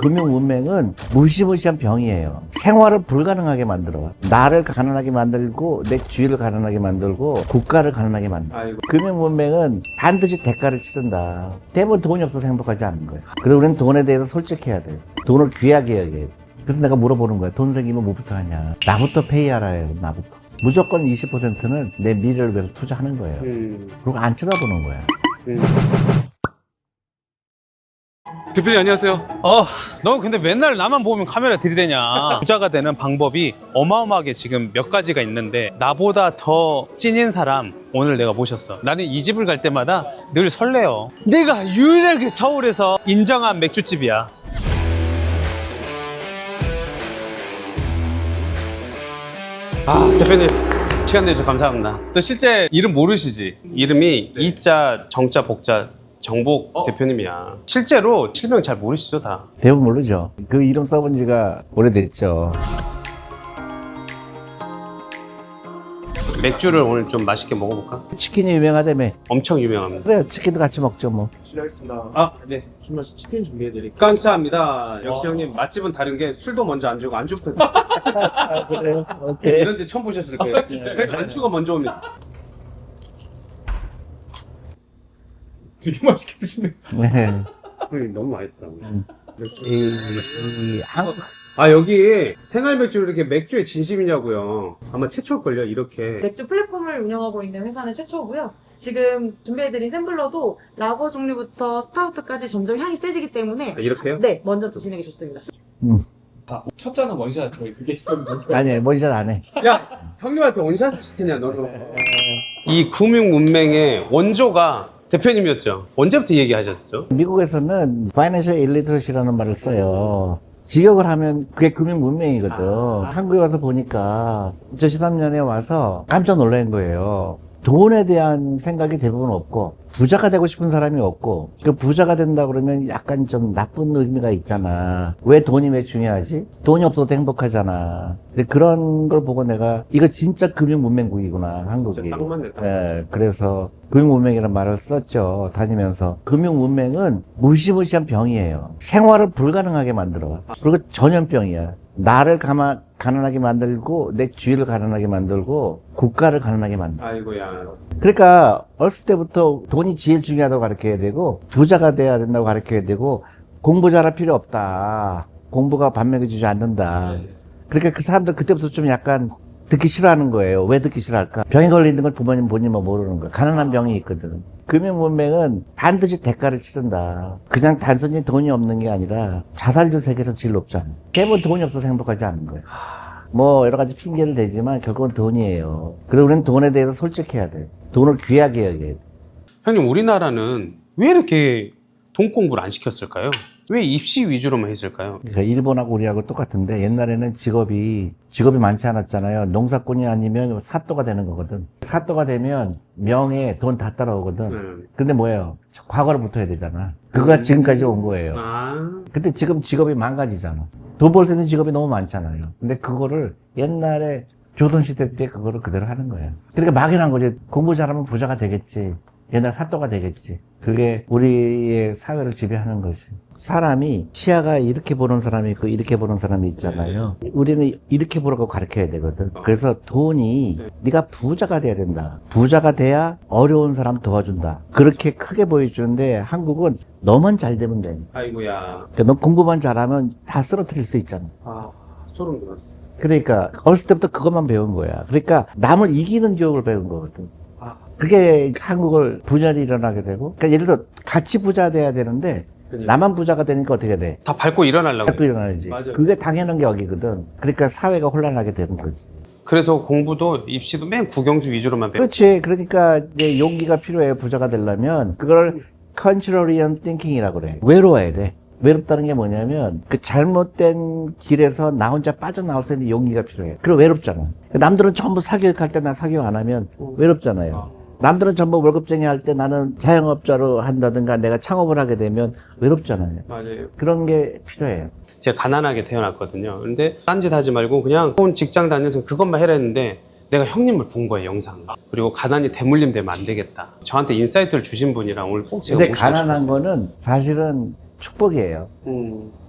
금융 문맹은 무시무시한 병이에요. 생활을 불가능하게 만들어. 나를 가난하게 만들고 내 주위를 가난하게 만들고 국가를 가난하게 만들어. 아이고. 금융 문맹은 반드시 대가를 치른다. 대부분 돈이 없어서 행복하지 않는 거예요. 그래서 우리는 돈에 대해서 솔직해야 돼요. 돈을 귀하게 여겨야 돼요. 그래서 내가 물어보는 거야. 돈 생기면 뭐부터 하냐. 나부터 페이하라 해요. 나부터. 무조건 20%는 내 미래를 위해서 투자하는 거예요. 그리고 안 쳐다보는 거야. 대표님 안녕하세요. 너 근데 맨날 나만 보면 카메라 들이대냐. 부자가 되는 방법이 어마어마하게 지금 몇 가지가 있는데 나보다 더 찐인 사람 오늘 내가 모셨어. 나는 이 집을 갈 때마다 늘 설레요. 내가 유일하게 서울에서 인정한 맥주집이야. 대표님 시간 내주셔서 감사합니다. 너 실제 이름 모르시지? 이름이 이자 정자 복자 정복 대표님이야. 실제로 실명 잘 모르시죠 다? 대부분 모르죠. 그 이름 써본 지가 오래됐죠. 맥주를 오늘 좀 맛있게 먹어볼까? 치킨이 유명하다며. 엄청 유명합니다. 그래, 치킨도 같이 먹죠, 뭐. 실례하겠습니다. 네. 주문 치킨 준비해드릴게요. 감사합니다. 역시 형님 맛집은 다른 게 술도 먼저 안 주고 안주부터 아, 그래요? 오케이. 이런 집 처음 보셨을 거예요. 안주가 먼저 옵니다. 되게 맛있게 드시네. 네. 형님 너무 맛있다. 한국, 여기 생활 맥주 이렇게 맥주에 진심이냐고요. 아마 최초일걸요 이렇게. 맥주 플랫폼을 운영하고 있는 회사는 최초고요. 지금 준비해드린 샘플러도 라거 종류부터 스타우트까지 점점 향이 세지기 때문에 이렇게요? 네, 먼저 드시는 게 좋습니다. 첫 잔은 원샷 저희 그게 있었는데. 아니, 머리샷 안 해. 야 형님한테 원샷을 시키냐 너는. 이 금융 문맹의 원조가 대표님이었죠. 언제부터 얘기하셨죠? 미국에서는 Financial Illiteracy라는 말을 써요. 직역을 하면 그게 금융 문맹이거든. 한국에 와서 보니까 2013년에 와서 깜짝 놀란 거예요. 돈에 대한 생각이 대부분 없고 부자가 되고 싶은 사람이 없고 그 부자가 된다 그러면 약간 좀 나쁜 의미가 있잖아. 왜 돈이 왜 중요하지? 돈이 없어도 행복하잖아. 근데 그런 걸 보고 내가 이거 진짜 금융 문맹국이구나 한국이. 진짜 딱 맞네. 딱 맞네. 예, 그래서 금융문맹이라는 말을 썼죠. 다니면서. 금융문맹은 무시무시한 병이에요. 생활을 불가능하게 만들어. 그리고 전염병이야. 나를 가난하게 만들고 내 주위를 가난하게 만들고 국가를 가난하게 만들어. 아이고야. 그러니까 어렸을 때부터 돈이 제일 중요하다고 가르쳐야 되고 부자가 돼야 된다고 가르쳐야 되고 공부 잘할 필요 없다. 공부가 밥 먹여주지 않는다. 그러니까 그 사람들 그때부터 좀 약간 듣기 싫어하는 거예요. 왜 듣기 싫어할까? 병에 걸리는 걸 부모님 본인만 모르는 거야. 가난한 병이 있거든. 금융문맹은 반드시 대가를 치른다. 그냥 단순히 돈이 없는 게 아니라 자살률 세계에서 제일 높잖아. 대부분 돈이 없어서 행복하지 않는 거예요. 뭐 여러 가지 핑계를 대지만 결국은 돈이에요. 그래서 우리는 돈에 대해서 솔직해야 돼. 돈을 귀하게 여겨야 돼. 형님 우리나라는 왜 이렇게 돈 공부를 안 시켰을까요? 왜 입시 위주로만 했을까요? 그러니까 일본하고 우리하고 똑같은데 옛날에는 직업이 많지 않았잖아요. 농사꾼이 아니면 사또가 되는 거거든. 사또가 되면 명예, 돈 다 따라오거든. 근데 뭐예요? 과거를 붙어야 되잖아. 그거가 지금까지 온 거예요. 근데 지금 직업이 망가지잖아. 돈 벌 수 있는 직업이 너무 많잖아요. 근데 그거를 옛날에 조선시대 때 그거를 그대로 하는 거예요. 그러니까 막연한 거지. 공부 잘하면 부자가 되겠지. 옛날 사또가 되겠지. 그게 우리의 사회를 지배하는 거지. 사람이 시야가 이렇게 보는 사람이 있고 이렇게 보는 사람이 있잖아요. 우리는 이렇게 보라고 가르쳐야 되거든. 그래서 돈이 네가 부자가 돼야 된다. 부자가 돼야 어려운 사람 도와준다. 그렇게 크게 보여주는데 한국은 너만 잘 되면 돼. 아이고야. 그러니까 너 공부만 잘하면 다 쓰러뜨릴 수 있잖아. 소름 돋았어. 그러니까 어렸을 때부터 그것만 배운 거야. 그러니까 남을 이기는 교육을 배운 거거든. 그게 한국을 분열이 일어나게 되고, 그러니까 예를 들어 같이 부자 돼야 되는데 나만 부자가 되니까 어떻게 돼? 다 밟고 일어나려고. 자꾸 일어나야지. 맞아요. 그게 당연한 게 여기거든. 그러니까 사회가 혼란하게 되는 거지. 그래서 공부도 입시도 맨 국영수 위주로만 배워. 그렇지. 그러니까 이제 용기가 필요해. 부자가 되려면 그걸 contrarian thinking이라고 그래. 외로워야 돼. 외롭다는 게 뭐냐면 그 잘못된 길에서 나 혼자 빠져나올 수 있는 용기가 필요해. 그럼 외롭잖아. 남들은 전부 사교육할 때 나 사교육 안 하면 외롭잖아요. 남들은 전부 월급쟁이 할 때 나는 자영업자로 한다든가 내가 창업을 하게 되면 외롭잖아요. 맞아요. 그런 게 필요해요. 제가 가난하게 태어났거든요. 근데 딴짓 하지 말고 그냥 좋은 직장 다녀서 그것만 해라 했는데 내가 형님을 본 거예요, 영상. 그리고 가난이 대물림 되면 안 되겠다. 저한테 인사이트를 주신 분이랑 오늘 꼭 제가 근데 모시고 가난한 싶었어요. 거는 사실은 축복이에요.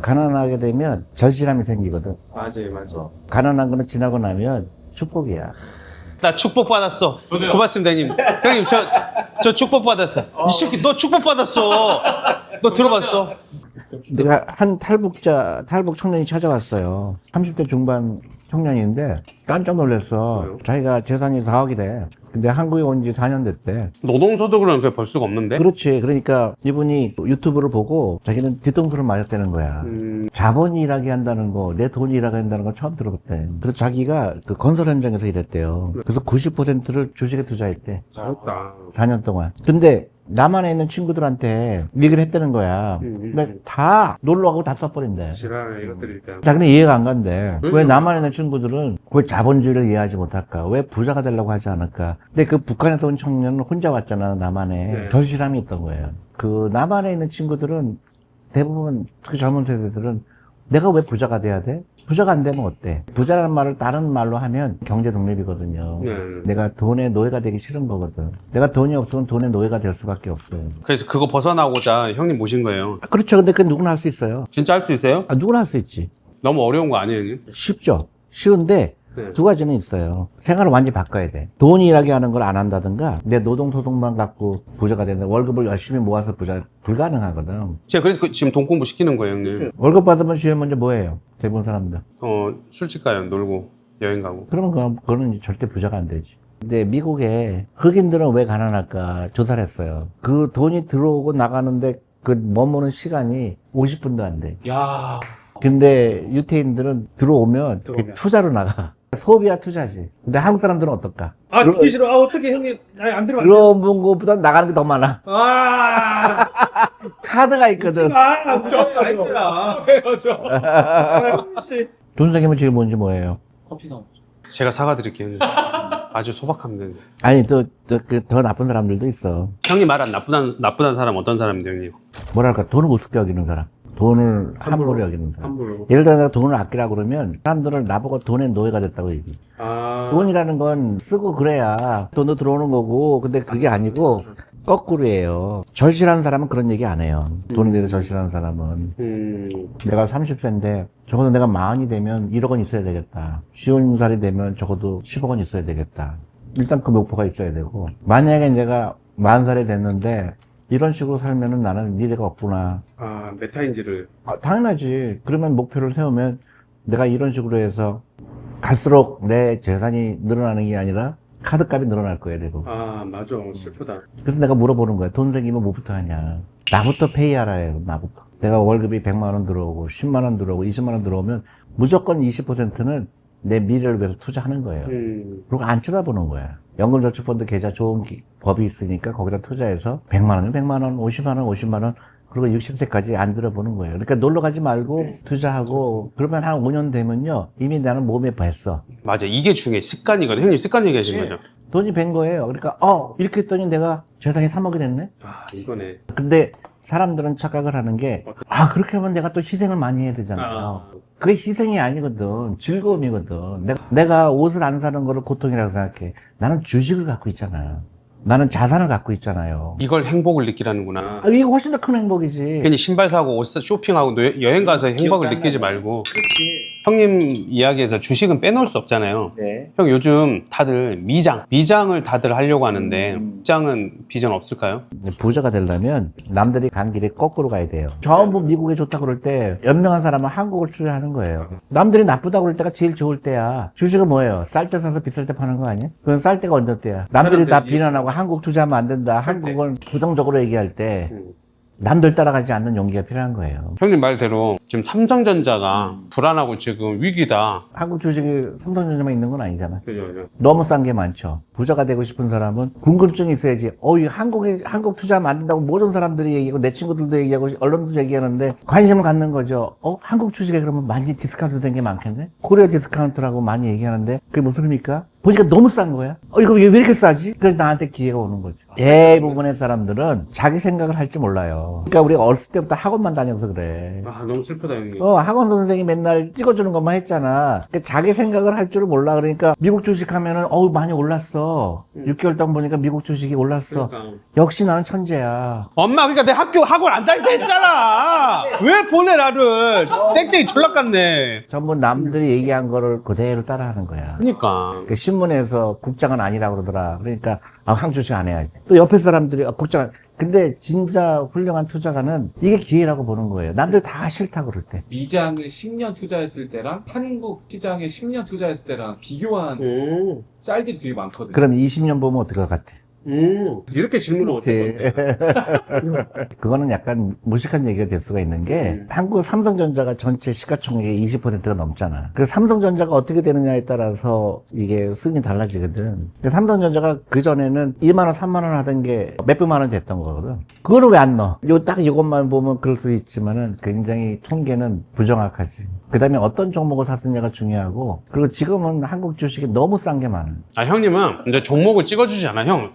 가난하게 되면 절실함이 생기거든. 맞아요. 가난한 거는 지나고 나면 축복이야. 나 축복 받았어. 고맙습니다, 형님. 형님, 저 축복 받았어. 이 새끼, 너 축복 받았어. 너 들어봤어? 내가 한 탈북 청년이 찾아왔어요. 30대 중반 청년인데 깜짝 놀랐어. 왜요? 자기가 재산이 4억이래. 근데 한국에 온 지 4년 됐대. 노동소득으로는 그걸 벌 수가 없는데? 그렇지. 그러니까 이분이 유튜브를 보고 자기는 뒤통수를 맞았다는 거야. 자본이 일하게 한다는 거, 내 돈이 일하게 한다는 거 처음 들어봤대. 그래서 자기가 그 건설 현장에서 일했대요. 그래서 90%를 주식에 투자했대. 잘했다. 4년 동안. 근데 남한에 있는 친구들한테 얘기를 했다는 거야. 근데 다 놀러 가고 다 써버린대. 지랄 이것들이 일단. 자기는 이해가 안 간대. 왜 그렇죠. 남한에 있는 친구들은 왜 자본주의를 이해하지 못할까? 왜 부자가 되려고 하지 않을까? 근데 그 북한에서 온 청년은 혼자 왔잖아, 남한에. 네. 절실함이 있던 거예요. 그 남한에 있는 친구들은 대부분, 특히 젊은 세대들은 내가 왜 부자가 돼야 돼? 부자가 안 되면 어때? 부자라는 말을 다른 말로 하면 경제 독립이거든요. 네. 내가 돈의 노예가 되기 싫은 거거든. 내가 돈이 없으면 돈의 노예가 될 수밖에 없어요. 그래서 그거 벗어나고자 형님 모신 거예요. 그렇죠. 근데 그건 누구나 할 수 있어요. 진짜 할 수 있어요? 누구나 할 수 있지. 너무 어려운 거 아니에요, 형님? 쉽죠. 쉬운데 네. 두 가지는 있어요. 생활을 완전히 바꿔야 돼. 돈이 일하게 하는 걸 안 한다든가 내 노동소득만 갖고 부자가 된다. 월급을 열심히 모아서 부자 불가능하거든. 제가 그래서 지금 돈 공부 시키는 거예요, 형님. 월급 받으면 제일 먼저 뭐 해요? 대부분 사람들. 술집 가요, 놀고, 여행 가고. 그러면 그거는 이제 절대 부자가 안 되지. 근데 미국에 흑인들은 왜 가난할까 조사를 했어요. 그 돈이 들어오고 나가는데 그 머무는 시간이 50분도 안 돼. 야. 근데 유태인들은 들어오면 투자로 나가. 소비와 투자지. 근데 한국 사람들은 어떨까? 아, 듣기 싫어. 아, 어떻게 형님. 안 들어가. 들어온 것보다 나가는 게 더 많아. 아, 카드가 있거든. 돈 생기면 제일 뭔지 뭐예요? 커피 사. 제가 사가드릴게요, 형님. 아주 소박합니다. 아니, 더 나쁜 사람들도 있어. 형님 말한 나쁘다는 사람 어떤 사람인데, 형님? 뭐랄까, 돈을 우습게 여기는 사람. 돈을 함부로 여기는 사람. 함부로. 예를 들어 내가 돈을 아끼라고 그러면 사람들은 나보고 돈의 노예가 됐다고 얘기해. 돈이라는 건 쓰고 그래야 돈도 들어오는 거고, 근데 그게 아니고 거꾸로예요. 절실한 사람은 그런 얘기 안 해요. 돈에 대해서 절실한 사람은. 내가 30세인데 적어도 내가 40이 되면 1억 원 있어야 되겠다. 50살이 되면 적어도 10억 원 있어야 되겠다. 일단 그 목표가 있어야 되고, 만약에 내가 40살이 됐는데 이런 식으로 살면은 나는 미래가 없구나. 메타인지를. 당연하지. 그러면 목표를 세우면 내가 이런 식으로 해서 갈수록 내 재산이 늘어나는 게 아니라 카드값이 늘어날 거야 되고. 맞아. 슬프다. 그래서 내가 물어보는 거야. 돈 생기면 뭐부터 하냐. 나부터 페이하라 해요. 나부터. 내가 월급이 100만 원 들어오고 10만 원 들어오고 20만 원 들어오면 무조건 20%는 내 미래를 위해서 투자하는 거예요. 그리고 안 쳐다보는 거야. 연금저축펀드 계좌 좋은 법이 있으니까 거기다 투자해서 100만 원이면 100만 원, 50만 원, 50만 원, 그리고 60세까지 안 들어보는 거예요. 그러니까 놀러 가지 말고 투자하고, 그러면 한 5년 되면요, 이미 나는 몸에 뱄어. 맞아. 이게 중요해. 습관이거든. 형님 습관 얘기하신 거죠? 돈이 밴 거예요. 그러니까, 이렇게 했더니 내가 재산이 3억이 됐네? 이거네. 근데 사람들은 착각을 하는 게, 그렇게 하면 내가 또 희생을 많이 해야 되잖아요. 그게 희생이 아니거든. 즐거움이거든. 내가 옷을 안 사는 거를 고통이라고 생각해. 나는 주식을 갖고 있잖아. 나는 자산을 갖고 있잖아요. 이걸 행복을 느끼라는구나. 이게 훨씬 더 큰 행복이지. 괜히 신발 사고 옷 쇼핑하고 여행 가서 행복을 느끼지 말고. 형님 이야기에서 주식은 빼놓을 수 없잖아요. 네. 형 요즘 다들 미장을 다들 하려고 하는데 미장은 비전 없을까요? 부자가 되려면 남들이 간 길에 거꾸로 가야 돼요. 전부 미국에 좋다 그럴 때 연명한 사람은 한국을 투자하는 거예요. 남들이 나쁘다고 그럴 때가 제일 좋을 때야. 주식은 뭐예요? 쌀 때 사서 비쌀 때 파는 거 아니에요? 그건 쌀 때가 언제 때야? 남들이 다 비난하고 한국 투자하면 안 된다. 한국은 부정적으로 얘기할 때 남들 따라가지 않는 용기가 필요한 거예요. 형님 말대로 지금 삼성전자가 불안하고 지금 위기다. 한국 주식이 삼성전자만 있는 건 아니잖아. 그죠. 너무 싼 게 많죠. 부자가 되고 싶은 사람은 궁금증이 있어야지. 이 한국 투자하면 안 된다고 모든 사람들이 얘기하고 내 친구들도 얘기하고 언론도 얘기하는데 관심을 갖는 거죠. 한국 주식에 그러면 많이 디스카운트 된 게 많겠네? 코리아 디스카운트라고 많이 얘기하는데 그게 무슨 의미입니까? 보니까 너무 싼 거야. 이거 왜 이렇게 싸지? 그래서 나한테 기회가 오는 거죠. 대부분의 사람들은 자기 생각을 할 줄 몰라요. 그러니까 우리가 어렸을 때부터 학원만 다녀서 그래. 아, 너무 슬프다, 형님. 학원 선생이 맨날 찍어주는 것만 했잖아. 그러니까 자기 생각을 할 줄을 몰라. 그러니까 미국 주식 하면은, 많이 올랐어. 6개월 동안 보니까 미국 주식이 올랐어. 그러니까. 역시 나는 천재야. 엄마, 그러니까 내 학원 안 다닐 때 했잖아. 왜 보내, 나를. 땡땡이 졸라 깠네. 전부 남들이 얘기한 거를 그대로 따라하는 거야. 그러니까. 그 신문에서 국장은 아니라고 그러더라. 그러니까, 한국 주식 안 해야지. 또 옆에 사람들이, 국장, 근데 진짜 훌륭한 투자가는 이게 기회라고 보는 거예요. 남들 다 싫다고 그럴 때. 미장을 10년 투자했을 때랑 한국 시장에 10년 투자했을 때랑 비교한 짤들이 되게 많거든요. 그럼 20년 보면 어떨 것 같아? 이렇게 질문을 어떻게 그거는 약간 무식한 얘기가 될 수가 있는 게 한국 삼성전자가 전체 시가총액의 20%가 넘잖아. 그 삼성전자가 어떻게 되느냐에 따라서 이게 수익이 달라지거든. 삼성전자가 그전에는 2만원, 3만원 하던 게 몇백만 원 됐던 거거든. 그거를 왜 안 넣어? 딱 이것만 보면 그럴 수 있지만은 굉장히 통계는 부정확하지. 그 다음에 어떤 종목을 샀느냐가 중요하고, 그리고 지금은 한국 주식이 너무 싼 게 많아. 아, 형님은 이제 종목을 찍어주지 않아, 형.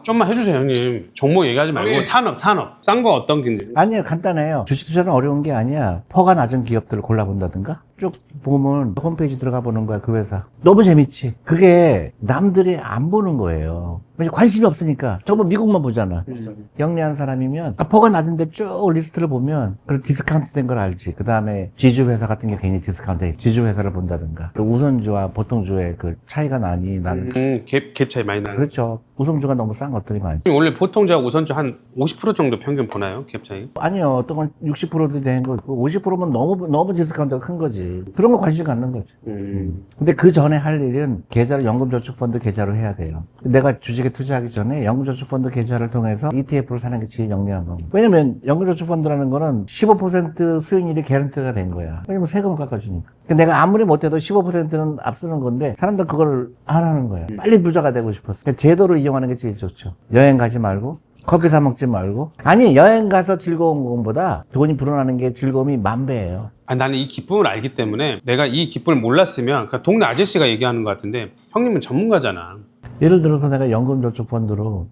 좀만 해주세요, 형님. 종목 얘기하지 말고 산업. 싼 거 어떤 건지. 아니요, 간단해요. 주식 투자는 어려운 게 아니야. 퍼가 낮은 기업들을 골라본다든가 쭉 보면 홈페이지 들어가 보는 거야, 그 회사. 너무 재밌지. 그게 남들이 안 보는 거예요. 왜냐면 관심이 없으니까. 전부 미국만 보잖아. 영리한 사람이면 퍼가 낮은데 쭉 리스트를 보면 그 디스카운트 된 걸 알지. 그 다음에 지주회사 같은 게 괜히 디스카운트 돼. 지주회사를 본다든가. 또 우선주와 보통주의 그 차이가 나니 나는. 갭 차이 많이 나는. 그렇죠. 우선주가 너무 싼 것들이 많지. 원래 보통주하고 우선주 한 50% 정도 평균 보나요? 갭 차이? 아니요. 어떤 건 60%도 되는 거 있고 50%면 너무 디스카운트가 큰 거지. 그런 거 관심 갖는 거지. 근데 그 전에 할 일은 계좌를 연금저축펀드 계좌로 해야 돼요. 내가 주식에 투자하기 전에 연금저축펀드 계좌를 통해서 ETF를 사는 게 제일 영리한 거. 왜냐면 연금저축펀드라는 거는 15% 수익률이 개런티가 된 거야. 왜냐면 세금을 깎아주니까. 그러니까 내가 아무리 못해도 15%는 앞서는 건데 사람들 그걸 안 하는 거야. 빨리 부자가 되고 싶었어. 그러니까 제도를 이용하는 게 제일 좋죠. 여행 가지 말고 커피 사 먹지 말고. 아니, 여행 가서 즐거운 것보다 돈이 불어나는 게 즐거움이 만배예요. 아니, 나는 이 기쁨을 알기 때문에 내가 이 기쁨을 몰랐으면 그러니까 동네 아저씨가 얘기하는 것 같은데 형님은 전문가잖아. 예를 들어서 내가 연금저축펀드로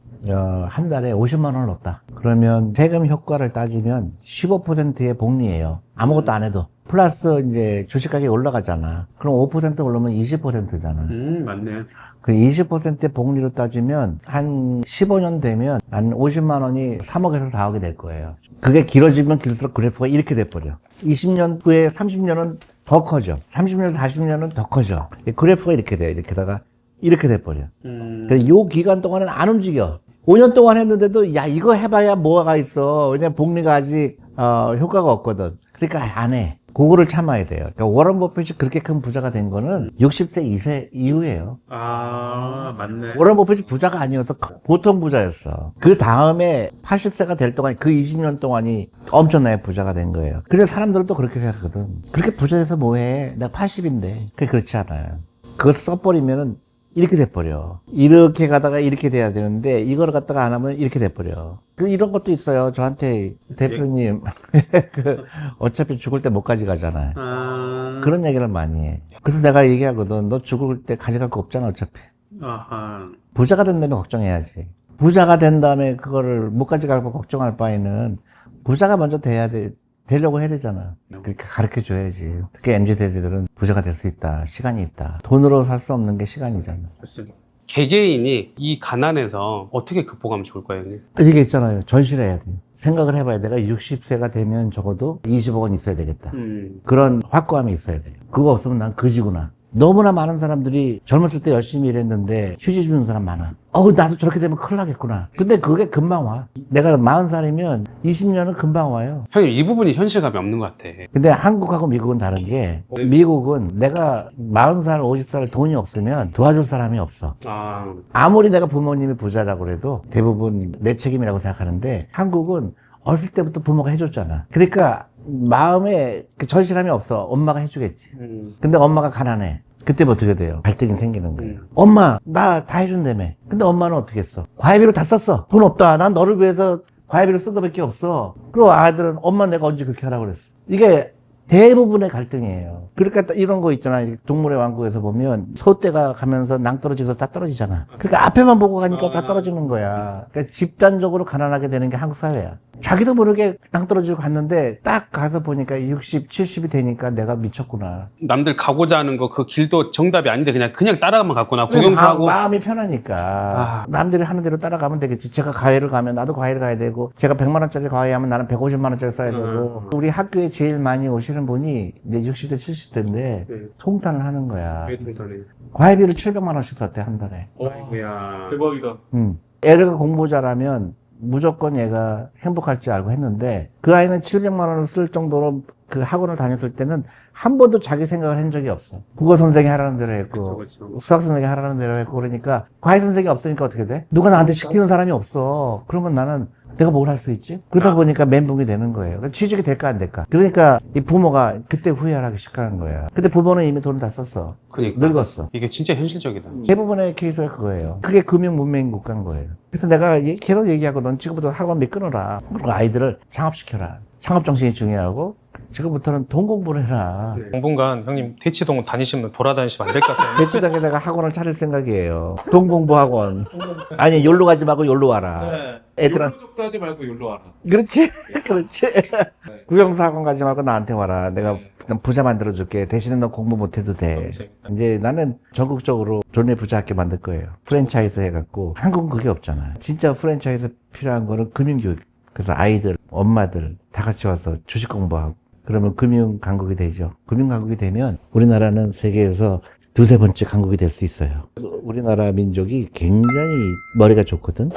한 달에 50만 원을 넣었다. 그러면 세금 효과를 따지면 15%의 복리예요. 아무것도 안 해도. 플러스 이제 주식 가격이 올라가잖아. 그럼 5% 오르면 20%잖아. 맞네. 그 20%의 복리로 따지면 한 15년 되면 한 50만 원이 3억에서 4억이 될 거예요. 그게 길어지면 길수록 그래프가 이렇게 돼버려. 20년 후에 30년은 더 커져. 30년에서 40년은 더 커져. 그래프가 이렇게 돼요. 이렇게다가 이렇게 돼버려. 그래서 요 기간 동안은 안 움직여. 5년 동안 했는데도 야 이거 해봐야 뭐가 있어. 왜냐면 복리가 아직 효과가 없거든. 그러니까 안 해. 그거를 참아야 돼요. 그러니까 워런 버핏이 그렇게 큰 부자가 된 거는 60세 이후예요. 아, 맞네. 워런 버핏이 부자가 아니어서 보통 부자였어. 그 다음에 80세가 될 동안 그 20년 동안이 엄청나게 부자가 된 거예요. 그래서 사람들은 또 그렇게 생각하거든. 그렇게 부자 돼서 뭐해? 내가 80인데. 그게 그렇지 않아요. 그걸 써버리면은 이렇게 돼버려. 이렇게 가다가 이렇게 돼야 되는데 이걸 갖다가 안 하면 이렇게 돼버려. 이런 것도 있어요. 저한테 대표님 어차피 죽을 때 못 가져가잖아요. 그런 얘기를 많이 해. 그래서 내가 얘기하거든. 너 죽을 때 가져갈 거 없잖아 어차피. 부자가 된다면 걱정해야지. 부자가 된 다음에 그거를 못 가져갈 거 걱정할 바에는 부자가 먼저 되려고 해야 되잖아. 그렇게 가르쳐 줘야지. 특히 MZ세대들은 부자가 될 수 있다. 시간이 있다. 돈으로 살 수 없는 게 시간이잖아. 개개인이 이 가난에서 어떻게 극복하면 좋을까요, 형님? 이게 있잖아요. 전시를 해야 돼요. 생각을 해봐야 내가 60세가 되면 적어도 20억 원 있어야 되겠다. 그런 확고함이 있어야 돼요. 그거 없으면 난 거지구나. 너무나 많은 사람들이 젊었을 때 열심히 일했는데 휴지 주는 사람 많아. 나도 저렇게 되면 큰일 나겠구나. 근데 그게 금방 와. 내가 40살이면 20년은 금방 와요. 형님, 이 부분이 현실감이 없는 것 같아. 근데 한국하고 미국은 다른 게 미국은 내가 40살, 50살 돈이 없으면 도와줄 사람이 없어. 아무리 내가 부모님이 부자라고 그래도 대부분 내 책임이라고 생각하는데 한국은 어렸을 때부터 부모가 해줬잖아. 그러니까 마음에 그 절실함이 없어. 엄마가 해주겠지. 근데 엄마가 가난해. 그때 뭐 어떻게 돼요? 갈등이 생기는 거예요. 엄마, 나 다 해준다며. 근데 엄마는 어떻게 했어? 과외비로 다 썼어. 돈 없다. 난 너를 위해서 과외비로 쓴 거밖에 없어. 그리고 아들은 엄마 내가 언제 그렇게 하라고 그랬어. 이게 대부분의 갈등이에요. 그러니까 이런 거 있잖아. 동물의 왕국에서 보면 소떼가 가면서 낭떠러지에서 다 떨어지잖아. 그러니까 앞에만 보고 가니까 다 떨어지는 거야. 그러니까 집단적으로 가난하게 되는 게 한국 사회야. 자기도 모르게 낭떠러지로 갔는데 딱 가서 보니까 60, 70이 되니까 내가 미쳤구나. 남들 가고자 하는 거 그 길도 정답이 아닌데 그냥 따라가면 갔구나. 구경도 하고. 마음이 편하니까. 남들이 하는 대로 따라가면 되겠지. 제가 과외를 가면 나도 과외를 가야 되고, 제가 100만 원짜리 과외하면 나는 150만 원짜리 써야 되고, 우리 학교에 제일 많이 오시는 분이 이제 60대, 70대인데 통탄을 하는 거야. 과외비를 700만 원씩 썼대, 한 달에. 아이고야. 대박이다. 애가 공부 잘하면 무조건 얘가 행복할 줄 알고 했는데, 그 아이는 700만 원을 쓸 정도로 그 학원을 다녔을 때는 한 번도 자기 생각을 한 적이 없어. 국어 선생이 하라는 대로 했고, 그쵸. 수학 선생이 하라는 대로 했고, 그러니까 과외 선생이 없으니까 어떻게 돼? 누가 나한테 시키는 사람이 없어. 그러면 나는 내가 뭘 할 수 있지? 그러다 보니까 멘붕이 되는 거예요. 취직이 될까 안 될까? 그러니까 이 부모가 그때 후회하기 시작하는 거야. 근데 부모는 이미 돈을 다 썼어. 그러니까. 늙었어. 이게 진짜 현실적이다. 대부분의 케이스가 그거예요. 그게 금융 문맹 국가인 거예요. 그래서 내가 계속 얘기하거든. 지금부터 학원비 끊어라. 그리고 아이들을 창업시켜라. 창업 정신이 중요하고, 지금부터는 돈 공부를 해라. 당분간 형님 대치동 다니시면 돌아다니시면 안 될 것 같아요. 대치동에다가 학원을 차릴 생각이에요. 돈 공부 학원. 아니, 여기로 가지 말고 여기로 와라. 애들한테. 쪽도 하지 말고 여기로 와라. 그렇지? 그렇지. 구경사 학원 가지 말고 나한테 와라. 내가 그냥 부자 만들어줄게. 대신에 너 공부 못해도 돼. 이제 나는 전국적으로 존의 부자 학교 만들 거예요. 프랜차이즈 해갖고. 한국은 그게 없잖아. 진짜 프랜차이즈 필요한 거는 금융교육. 그래서 아이들, 엄마들 다 같이 와서 주식 공부하고. 그러면 금융 강국이 되죠. 금융 강국이 되면 우리나라는 세계에서 두세 번째 강국이 될 수 있어요. 우리나라 민족이 굉장히 머리가 좋거든.